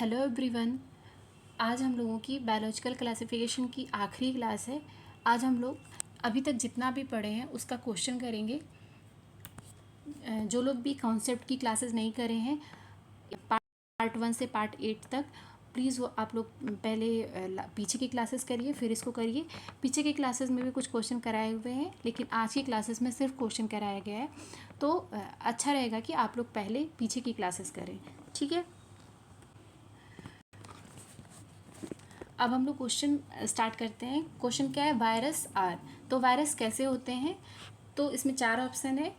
Hello everyone. आज हम लोगों की बायोलॉजिकल क्लासिफिकेशन की आखिरी क्लास है। आज हम लोग अभी तक जितना भी पढ़े हैं उसका क्वेश्चन करेंगे। जो लोग भी कॉन्सेप्ट की क्लासेस नहीं करे हैं पार्ट 1 से पार्ट 8 तक, प्लीज़ वो आप लोग पहले पीछे की क्लासेस करिए, फिर इसको करिए। पीछे की क्लासेस में भी कुछ क्वेश्चन कराए हुए हैं, लेकिन आज की क्लासेस में सिर्फ क्वेश्चन कराया गया है, तो अच्छा रहेगा कि आप लोग पहले पीछे की क्लासेस करें। ठीक है, अब हम लोग क्वेश्चन स्टार्ट करते हैं। क्वेश्चन क्या है? Virus are. तो वायरस कैसे होते हैं? तो इसमें 4 ऑप्शन है।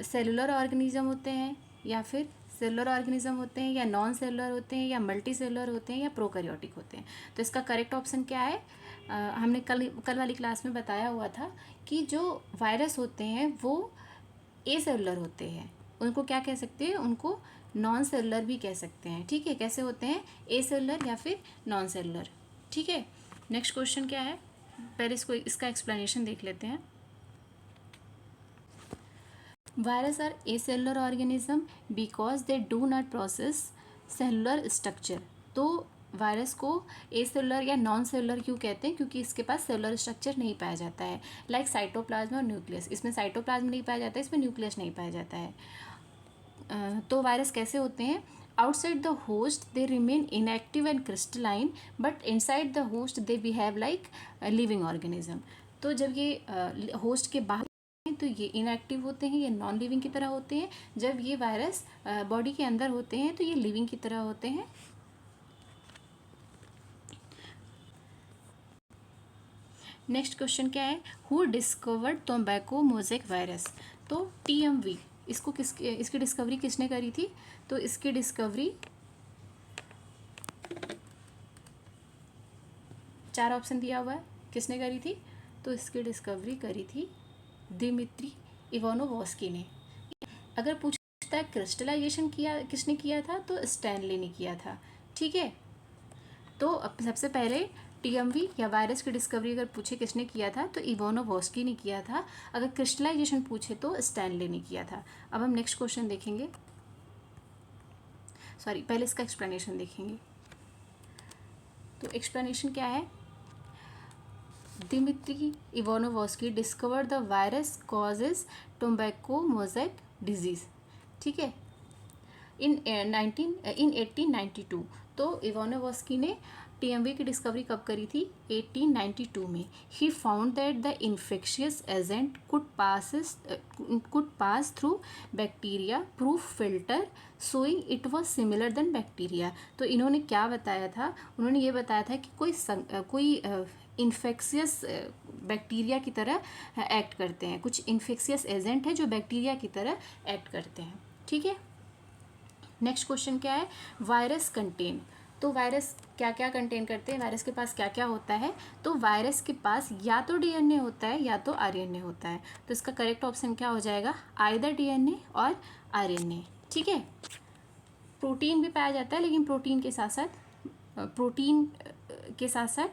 सेलुलर ऑर्गेनिज्म होते हैं, या फिर सेलुलर ऑर्गेनिज्म होते हैं, या नॉन सेलुलर होते हैं, या मल्टी सेलुलर होते हैं, या प्रोकैरियोटिक होते हैं। तो इसका करेक्ट ऑप्शन क्या है? हमने कल वाली क्लास में बताया हुआ था कि जो वायरस होते हैं वो ए सेलुलर होते हैं। उनको क्या कह सकते हैं? उनको नॉन सेलुलर भी कह सकते हैं। ठीक है, कैसे होते हैं? ए सेलुलर या फिर नॉन सेलुलर। ठीक है, नेक्स्ट क्वेश्चन क्या है? पहले इसका एक्सप्लेनेशन देख लेते हैं। Virus are acellular organism because they do not process cellular structure. तो वायरस को ए सेलुलर या नॉन सेलुलर क्यों कहते हैं? क्योंकि इसके पास सेलुलर स्ट्रक्चर नहीं पाया जाता है, लाइक साइटोप्लाज्म और न्यूक्लियस। इसमें साइटोप्लाज्म नहीं पाया जाता है, इसमें न्यूक्लियस नहीं पाया जाता है। तो वायरस कैसे होते हैं? Outside the host they remain inactive and crystalline, but inside the host they behave like living organism. तो जब ये होस्ट के बाहर तो ये इनएक्टिव होते हैं, ये नॉन लिविंग की तरह होते हैं। जब ये वायरस बॉडी के अंदर होते हैं तो ये लिविंग की तरह होते हैं। नेक्स्ट क्वेश्चन क्या है? Who discovered tobacco mosaic virus. तो TMV, इसकी डिस्कवरी किसने करी थी? तो इसकी डिस्कवरी 4 ऑप्शन दिया हुआ है, किसने करी थी? तो इसकी डिस्कवरी करी थी दिमित्री इवानोवस्की ने। अगर पूछता है क्रिस्टलाइजेशन किसने किया था, तो स्टैनली ने किया था। ठीक है, तो अब सबसे पहले TMV या वायरस की डिस्कवरी अगर पूछे किसने किया था, तो इवानोवस्की ने किया था। अगर क्रिस्टलाइजेशन पूछे तो स्टैनली ने किया था। अब हम नेक्स्ट क्वेश्चन देखेंगे। सॉरी, पहले इसका एक्सप्लेनेशन देखेंगे। तो एक्सप्लेनेशन क्या है? Dmitry Ivanovsky discovered the virus causes tobacco mosaic disease. ठीक है, इन 1892। तो इवानोवस्की ने TMV की डिस्कवरी कब करी थी? 1892 में। He found that the infectious agent could pass through bacteria proof filter showing it was similar than bacteria. तो इन्होंने क्या बताया था? उन्होंने ये बताया था कि कोई इन्फेक्शियस बैक्टीरिया की तरह एक्ट करते हैं। कुछ इन्फेक्शियस एजेंट है जो बैक्टीरिया की तरह एक्ट करते हैं। ठीक है, नेक्स्ट क्वेश्चन क्या है? Virus contain. तो वायरस क्या क्या कंटेन करते हैं? वायरस के पास क्या क्या होता है? तो वायरस के पास या तो DNA होता है या तो RNA होता है। तो इसका करेक्ट ऑप्शन क्या हो जाएगा? आइदर DNA और RNA। ठीक है, प्रोटीन भी पाया जाता है, लेकिन प्रोटीन के साथ साथ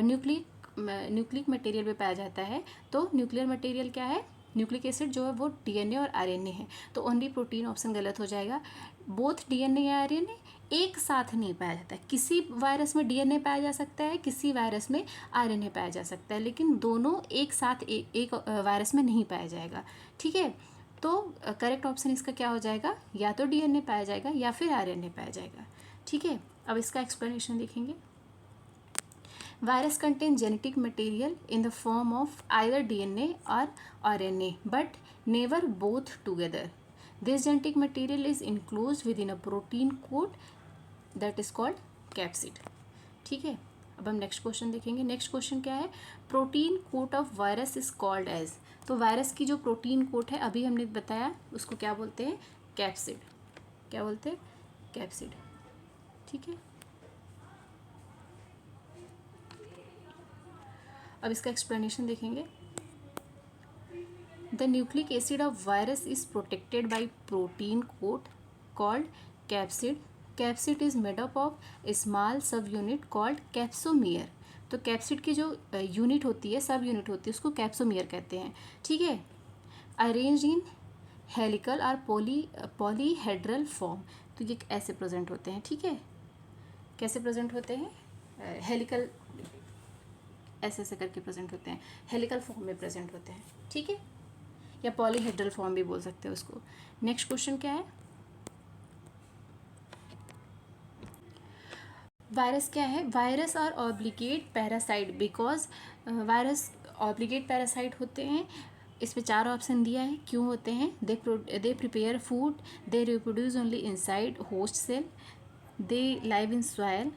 न्यूक्लिक मटेरियल भी पाया जाता है। तो न्यूक्लियर मटेरियल क्या है? न्यूक्लिक एसिड जो है वो DNA और RNA है। तो ओनली प्रोटीन ऑप्शन गलत हो जाएगा। बोथ DNA या RNA एक साथ नहीं पाया जाता है। किसी वायरस में DNA पाया जा सकता है, किसी वायरस में RNA पाया जा सकता है, लेकिन दोनों एक साथ एक वायरस में नहीं पाया जाएगा। ठीक है, तो करेक्ट ऑप्शन इसका क्या हो जाएगा? या तो DNA पाया जाएगा या फिर RNA पाया जाएगा। ठीक है, अब इसका एक्सप्लेनेशन देखेंगे। Virus contain genetic material in the form of either DNA or RNA, but never both together. This genetic material is enclosed within a protein coat that is called capsid. ठीक है, अब हम नेक्स्ट क्वेश्चन देखेंगे। Next question क्या है? Protein coat of virus is called as. तो वायरस की जो प्रोटीन कोट है, अभी हमने बताया, उसको क्या बोलते हैं? कैप्सिड। क्या बोलते हैं? कैप्सिड। ठीक है, अब इसका एक्सप्लेनेशन देखेंगे। The nucleic acid of virus is protected by protein coat called capsid. Capsid is made up of small sub unit called capsomere. तो कैप्सिड की जो यूनिट होती है, सब यूनिट होती है, उसको कैप्सोमियर कहते हैं। ठीक है, अरेंज इन हेलिकल और पॉलीहेड्रल फॉर्म। तो ये ऐसे प्रेजेंट होते हैं, ठीक है। कैसे प्रेजेंट होते हैं? हेलिकल ऐसे ऐसे करके प्रेजेंट होते हैं, हेलिकल फॉर्म में प्रेजेंट होते हैं, ठीक है, या पॉलीहेड्रल फॉर्म भी बोल सकते हैं उसको। नेक्स्ट क्वेश्चन क्या है? वायरस क्या है? वायरस और obligate parasite, because virus obligate parasite होते हैं। इसमें 4 ऑप्शन दिया है, क्यों होते हैं? They prepare food, they reproduce only inside host cell, they live in soil,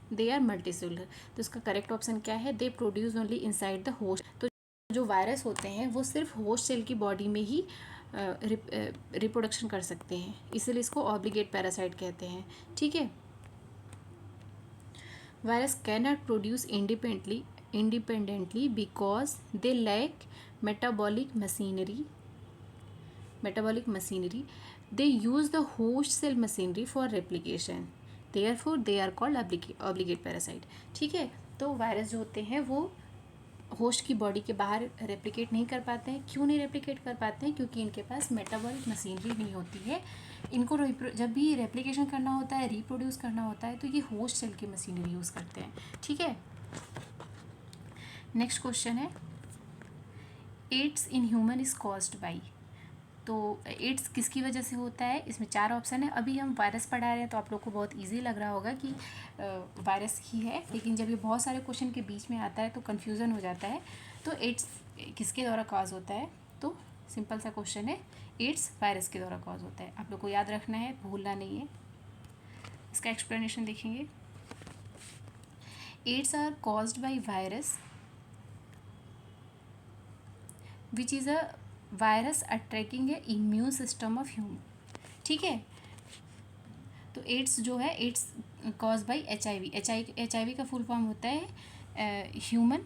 they are multicellular. तो इसका करेक्ट ऑप्शन क्या है? They produce only inside the host. तो जो वायरस होते हैं वो सिर्फ होस्ट सेल की बॉडी में ही रिप्रोडक्शन कर सकते हैं, इसलिए इसको ऑब्लिगेट पैरासाइट कहते हैं, ठीक है। Virus cannot produce independently because they lack metabolic machinery. They use the host cell machinery for replication. Therefore, they are called obligate parasite. ठीक है, तो वायरस जो होते हैं वो होस्ट की बॉडी के बाहर रेप्लिकेट नहीं कर पाते हैं। क्यों नहीं रेप्लिकेट कर पाते हैं? क्योंकि इनके पास मेटाबॉलिक मशीनरी नहीं होती है। इनको जब भी रेप्लिकेशन करना होता है, रिप्रोड्यूस करना होता है, तो ये होस्ट सेल की मशीनरी यूज़ करते हैं, ठीक है। नेक्स्ट क्वेश्चन है, AIDS in human is caused by. तो एड्स किसकी वजह से होता है? इसमें 4 ऑप्शन है। अभी हम वायरस पढ़ा रहे हैं तो आप लोग को बहुत इजी लग रहा होगा कि वायरस ही है, लेकिन जब ये बहुत सारे क्वेश्चन के बीच में आता है तो कन्फ्यूज़न हो जाता है। तो एड्स किसके द्वारा कॉज होता है? तो सिंपल सा क्वेश्चन है, एड्स वायरस के द्वारा कॉज होता है। आप लोग को याद रखना है, भूलना नहीं है। इसका एक्सप्लेनेशन देखेंगे। AIDS are caused by virus which is a virus attacking a immune system of human, ठीक है। तो एड्स जो है, AIDS cause by HIV। HIV का फुल फॉर्म होता है ह्यूमन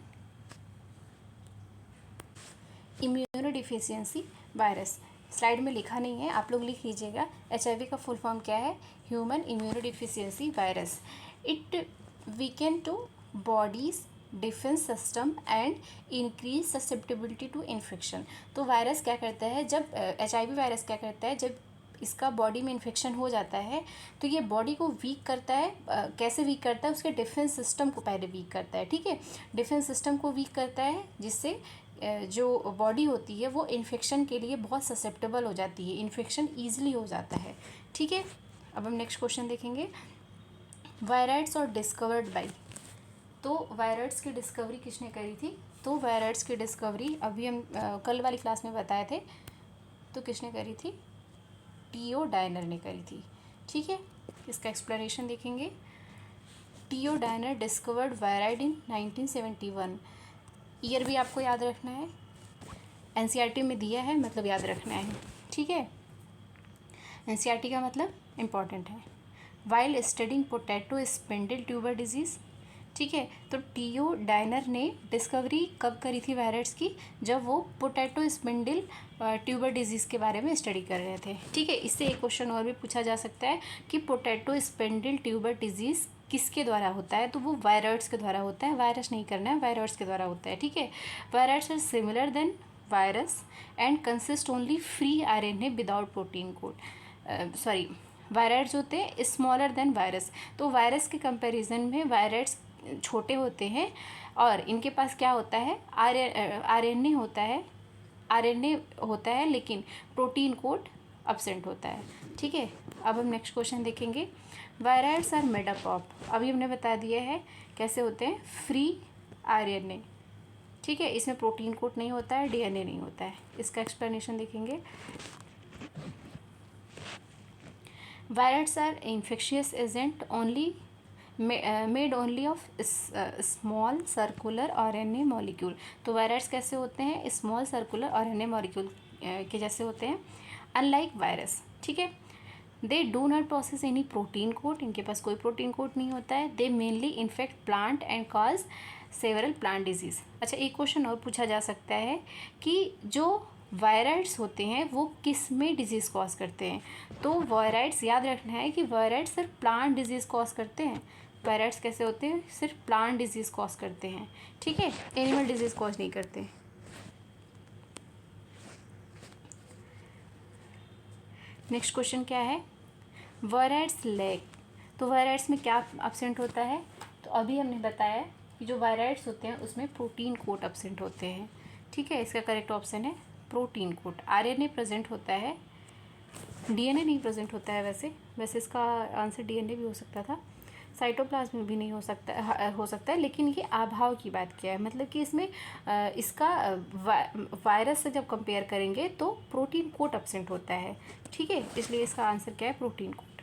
इम्यूनोडिफिशियंसी वायरस। स्लाइड में लिखा नहीं है, आप लोग लिख लीजिएगा। HIV का फुल फॉर्म क्या है? Human immunodeficiency virus. It weaken to body's defence system and increase susceptibility to infection. तो वायरस क्या करता है, जब HIV वायरस क्या करता है, जब इसका बॉडी में इन्फेक्शन हो जाता है तो ये बॉडी को वीक करता है। कैसे वीक करता है? उसके डिफेंस सिस्टम को पहले वीक करता है, ठीक है। डिफेंस सिस्टम को वीक करता है, जिससे जो बॉडी होती है वो इन्फेक्शन के लिए बहुत ससेप्टेबल हो जाती है, इन्फेक्शन ईजिली हो जाता है, ठीक है। अब हम नेक्स्ट क्वेश्चन देखेंगे, वायराइड्स और डिस्कवर्ड बाई। तो वायराइड्स की डिस्कवरी किसने करी थी? तो वायराइड्स की डिस्कवरी अभी हम कल वाली क्लास में बताए थे। तो किसने करी थी? टीओ डायनर ने करी थी, ठीक है। इसका एक्सप्लेनेशन देखेंगे। T O Diener discovered viroid in 1971। Year भी आपको याद रखना है, NCERT में दिया है, मतलब याद रखना है, ठीक है। NCERT का मतलब इम्पॉर्टेंट है। While studying potato spindle tuber disease, ठीक है। तो टीओ डायनर ने डिस्कवरी कब करी थी वायरस की? जब वो पोटैटो स्पिंडल ट्यूबर डिजीज़ के बारे में स्टडी कर रहे थे, ठीक है। इससे एक क्वेश्चन और भी पूछा जा सकता है कि पोटैटो स्पिंडल ट्यूबर डिजीज़ किसके द्वारा होता है? तो वो वायरस के द्वारा होता है। वायरस नहीं करना है, वायरस के द्वारा होता है, ठीक है। Virus are similar than virus and consist only free RNA without protein coat. Sorry, virus होते हैं स्मॉलर देन वायरस। तो वायरस के कंपैरिजन में वायरस छोटे होते हैं और इनके पास क्या होता है? RNA होता है, लेकिन प्रोटीन कोड अब्सेंट होता है, ठीक है। अब हम नेक्स्ट क्वेश्चन देखेंगे। Viroids are made up of, अभी हमने बता दिया है कैसे होते हैं, फ्री RNA, ठीक है। इसमें प्रोटीन कोड नहीं होता है, DNA नहीं होता है। इसका एक्सप्लेनेशन देखेंगे। Viroids are infectious agent only made only of small circular RNA molecule. तो वायरस कैसे होते हैं? स्मॉल सर्कुलर RNA मॉलिक्यूल के जैसे होते हैं, अनलाइक वायरस, ठीक है। दे do not process any protein code, इनके पास कोई प्रोटीन कोड नहीं होता है। दे mainly infect plant and cause several plant disease. अच्छा, एक क्वेश्चन और पूछा जा सकता है कि जो वायराइड्स होते हैं वो किस में डिजीज़ कॉज करते हैं? तो वायराइड्स याद रखना है कि वायराइड्स सिर्फ प्लांट डिजीज़ कॉज करते हैं। वायराइड्स कैसे होते हैं? सिर्फ प्लांट डिजीज़ कॉज करते हैं, ठीक है, एनिमल डिजीज़ कॉज नहीं करते। नेक्स्ट क्वेश्चन क्या है, वायराइड्स लैक। तो वायराइड्स में क्या एब्सेंट होता है, तो अभी हमने बताया कि जो वायराइड्स होते हैं उसमें प्रोटीन कोट एब्सेंट होते हैं। ठीक है, इसका करेक्ट ऑप्शन है प्रोटीन कोट। आरएनए प्रेजेंट होता है, डीएनए नहीं प्रेजेंट होता है। वैसे इसका आंसर डीएनए भी हो सकता था, साइटोप्लाज्म में भी नहीं हो सकता है, लेकिन ये अभाव की बात किया है, मतलब कि इसमें इसका वायरस से जब कंपेयर करेंगे तो प्रोटीन कोट एब्सेंट होता है। ठीक है, इसलिए इसका आंसर क्या है, प्रोटीन कोट।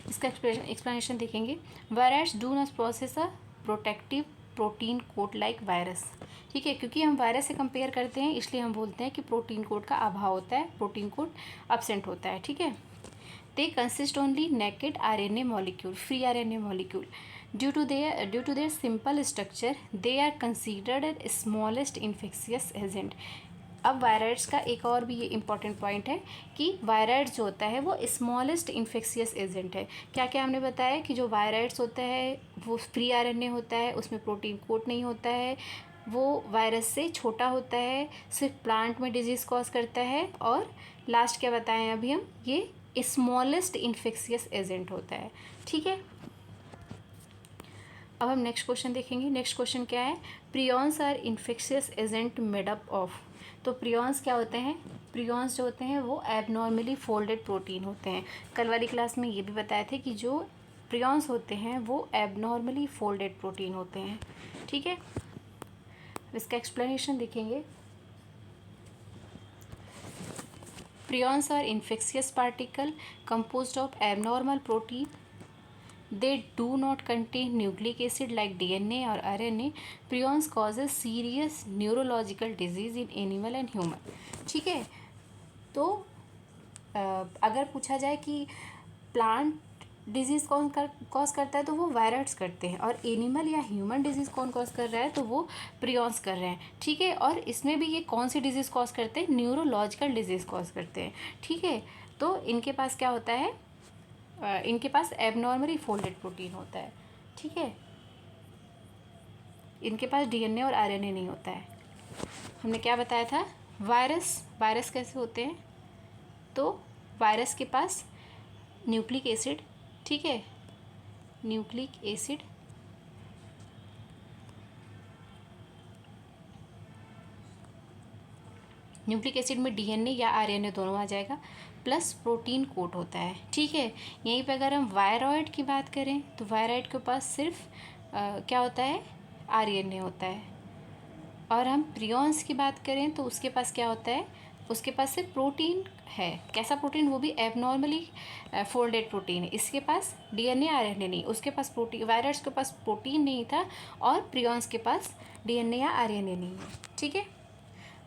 इसका एक्सप्लेनेशन देखेंगे, virus do not process a protective protein coat like virus. ठीक है, क्योंकि हम वायरस से कंपेयर करते हैं इसलिए हम बोलते हैं कि प्रोटीन कोट का अभाव होता है, प्रोटीन कोट एब्सेंट होता है। ठीक है, they consist only naked RNA molecule, free RNA molecule. Due to their simple structure they are considered as smallest infectious agent. अब वायराइड्स का एक और भी ये इंपॉर्टेंट पॉइंट है कि वायराइड्स जो होता है वो स्मॉलेस्ट इन्फेक्शियस एजेंट है। क्या क्या हमने बताया कि जो वायराइड्स होता है वो फ्री आरएनए होता है, उसमें प्रोटीन कोट नहीं होता है, वो वायरस से छोटा होता है, सिर्फ प्लांट में डिजीज़ कॉज करता है, और लास्ट क्या बताएं अभी हम, ये स्मॉलेस्ट इन्फेक्शियस एजेंट होता है। ठीक है, अब हम नेक्स्ट क्वेश्चन देखेंगे। नेक्स्ट क्वेश्चन क्या है, prions are infectious agent made up of. तो प्रियॉन्स क्या होते हैं, प्रियॉन्स जो होते हैं वो एबनॉर्मली फोल्डेड प्रोटीन होते हैं। कल वाली क्लास में ये भी बताए थे कि जो प्रियॉन्स होते हैं वो एबनॉर्मली फोल्डेड प्रोटीन होते हैं। ठीक है, इसका एक्सप्लेनेशन देखेंगे। Prions are infectious particle composed of abnormal protein, they do not contain nucleic acid like DNA or RNA. Prions causes serious neurological disease in animal and human. ठीक है, तो अगर पूछा जाए कि प्लांट डिजीज़ कौन कॉज करता है तो वो वायरस करते हैं, और एनिमल या ह्यूमन डिजीज़ कौन कॉज कर रहा है तो वो प्रियॉन्स कर रहे हैं। ठीक है, और इसमें भी ये कौन सी डिजीज़ कॉज करते हैं, न्यूरोलॉजिकल डिजीज़ कॉज करते हैं। ठीक है, तो इनके पास क्या होता है, इनके पास एबनॉर्मली फोल्डेड प्रोटीन होता है। ठीक है, इनके पास डीएनए और आरएनए नहीं होता है। हमने क्या बताया था, वायरस कैसे होते हैं, तो वायरस के पास न्यूक्लिक एसिड, ठीक है, न्यूक्लिक एसिड में डीएनए या आरएनए दोनों आ जाएगा, प्लस प्रोटीन कोट होता है। ठीक है, यहीं पे अगर हम वायरॉइड की बात करें तो वायरॉइड के पास सिर्फ क्या होता है, आरएनए होता है, और हम प्रियॉन्स की बात करें तो उसके पास क्या होता है, उसके पास सिर्फ प्रोटीन है। कैसा प्रोटीन, वो भी एबनॉर्मली फोल्डेड प्रोटीन है। इसके पास डीएनए आरएनए नहीं, उसके पास प्रोटीन, वायरस के पास प्रोटीन नहीं था, और प्रियॉन्स के पास डीएनए या आरएनए नहीं है। ठीक है,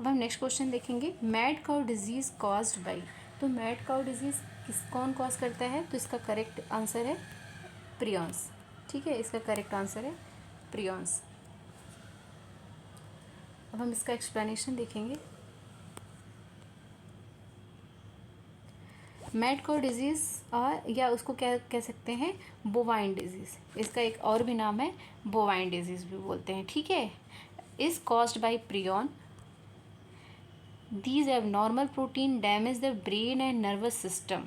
अब हम नेक्स्ट क्वेश्चन देखेंगे, mad cow disease caused by. तो मैड काउ डिजीज़ कौन कॉज करता है, तो इसका करेक्ट आंसर है प्रियॉन्स। ठीक है, इसका करेक्ट आंसर है प्रियॉन्स। अब हम इसका एक्सप्लेनेशन देखेंगे। मैड काउ डिजीज़, और या उसको क्या कह सकते हैं, बोवाइन डिजीज़। इसका एक और भी नाम है, बोवाइन डिजीज़ भी बोलते हैं। ठीक है, is caused by prion. These abnormal protein damage the brain and nervous system.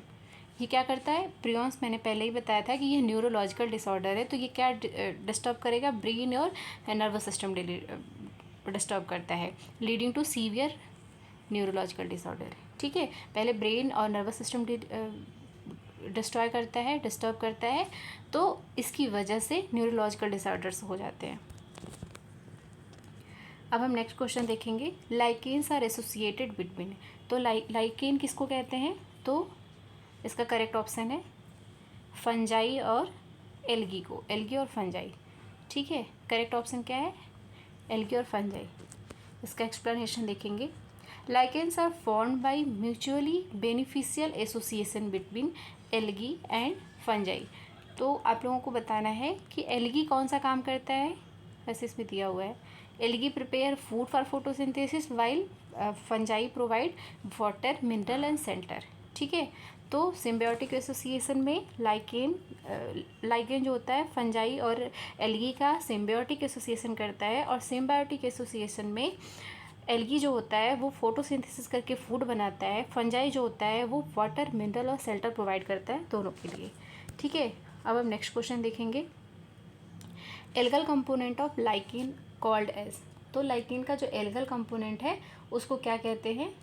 ये क्या करता है, प्रियॉन्स, मैंने पहले ही बताया था कि ये न्यूरोलॉजिकल डिसऑर्डर है, तो ये क्या डिस्टर्ब करेगा, ब्रेन और नर्वस सिस्टम डिस्टर्ब करता है, leading to severe neurological disorder. ठीक है, पहले ब्रेन और नर्वस सिस्टम डिस्ट्रॉय करता है, डिस्टर्ब करता है, तो इसकी वजह से न्यूरोलॉजिकल डिसऑर्डर्स हो जाते हैं। अब हम नेक्स्ट क्वेश्चन देखेंगे, लाइकेन्स आर एसोसिएटेड बिटवीन। तो लाइकेन किसको कहते हैं, तो इसका करेक्ट ऑप्शन है फंजाई और एल्गी को, एल्गी और फंजाई। ठीक है, करेक्ट ऑप्शन क्या है, एल्गी और फंजाई। इसका एक्सप्लेनेशन देखेंगे, lichens are formed by mutually beneficial association between algae and fungi. तो आप लोगों को बताना है कि एल्गी कौन सा काम करता है, वैसे इसमें दिया हुआ है, algae prepare food for photosynthesis while fungi provide water, mineral and centre. ठीक है, तो सिम्बायोटिक एसोसिएशन में लाइकेन जो होता है फंजाई और एल्गी का सिम्बायोटिक एसोसिएशन करता है, और सिम्बायोटिक एसोसिएशन में एल्गी जो होता है वो फोटोसिंथेसिस करके फूड बनाता है, फंजाई जो होता है वो वाटर, मिनरल और शेल्टर प्रोवाइड करता है दोनों के लिए। ठीक है, अब हम नेक्स्ट क्वेश्चन देखेंगे। Algal component of lichen called as. तो लाइकेन का जो एल्गल कंपोनेंट है उसको क्या कहते हैं?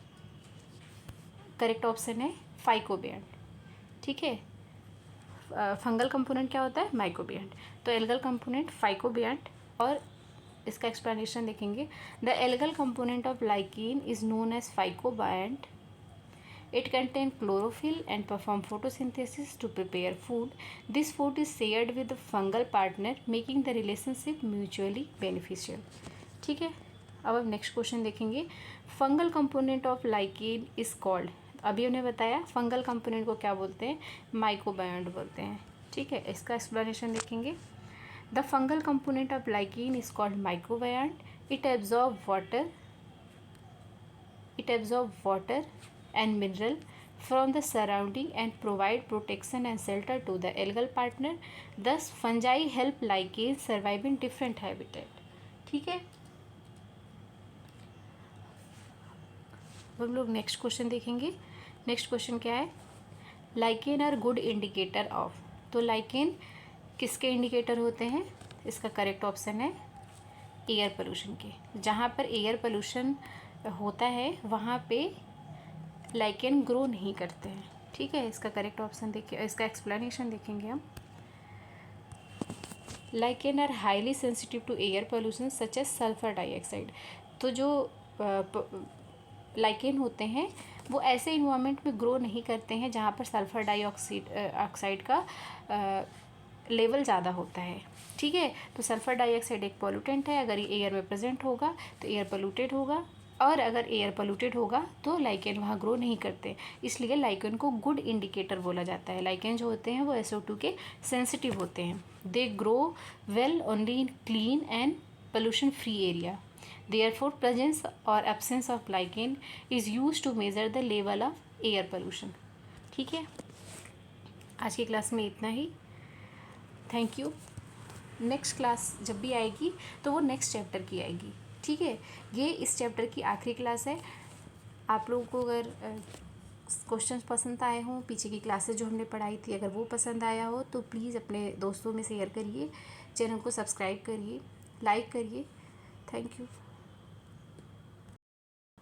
करेक्ट ऑप्शन है फाइकोबियंट। ठीक है, फंगल कंपोनेंट क्या होता है? माइकोबियंट। तो एल्गल कंपोनेंट फाइकोबियंट। और इसका एक्सप्लेनेशन देखेंगे। The algal component of lichen is known as phycobiont. It contains chlorophyll and perform photosynthesis to prepare food. This food is shared with the fungal partner, making the relationship mutually beneficial. ठीक है, अब हम next question देखेंगे। Fungal component of lichen is called. अभी उन्हें बताया fungal component को क्या बोलते हैं? माइकोबायंट बोलते हैं। ठीक है, इसका एक्सप्लेनेशन देखेंगे। The fungal component of lichen is called mycobiont. It absorb water and mineral from the surrounding and provide protection and shelter to the algal partner. Thus fungi help lichens survive in different habitat. ठीक है, हम लोग next question देखेंगे। Next question क्या है? Lichen are good indicator of. तो lichen किसके indicator होते हैं? इसका करेक्ट ऑप्शन है एयर पोल्यूशन के। जहाँ पर एयर पोल्यूशन होता है वहाँ पे लाइकेन ग्रो नहीं करते हैं। ठीक है, इसका करेक्ट ऑप्शन देखिए, इसका एक्सप्लेनेशन देखेंगे हम। Lichen are highly sensitive to air pollution such as sulphur dioxide. तो जो लाइकेन होते हैं वो ऐसे इन्वायरमेंट में ग्रो नहीं करते हैं जहाँ पर सल्फर डाइऑक्साइड का लेवल ज़्यादा होता है। ठीक है, तो सल्फर डाइऑक्साइड एक पॉल्यूटेंट है। अगर ये एयर में प्रेजेंट होगा तो एयर पोल्यूटेड होगा, और अगर एयर पोल्यूटेड होगा तो लाइकेन वहाँ ग्रो नहीं करते। इसलिए लाइकेन को गुड इंडिकेटर बोला जाता है। लाइकेन जो होते हैं वो SO2 के सेंसिटिव होते हैं। They grow well only in clean and pollution free area. Therefore presence और absence of lichen is use to measure the level of air pollution. ठीक है, आज की क्लास में इतना ही। Thank you. नेक्स्ट क्लास जब भी आएगी तो वो नेक्स्ट चैप्टर की आएगी। ठीक है, ये इस चैप्टर की आखिरी क्लास है। आप लोगों को अगर क्वेश्चंस पसंद आए हों, पीछे की क्लासेस जो हमने पढ़ाई थी अगर वो पसंद आया हो तो प्लीज़ अपने दोस्तों में शेयर करिए, चैनल को सब्सक्राइब करिए, लाइक करिए। Thank you.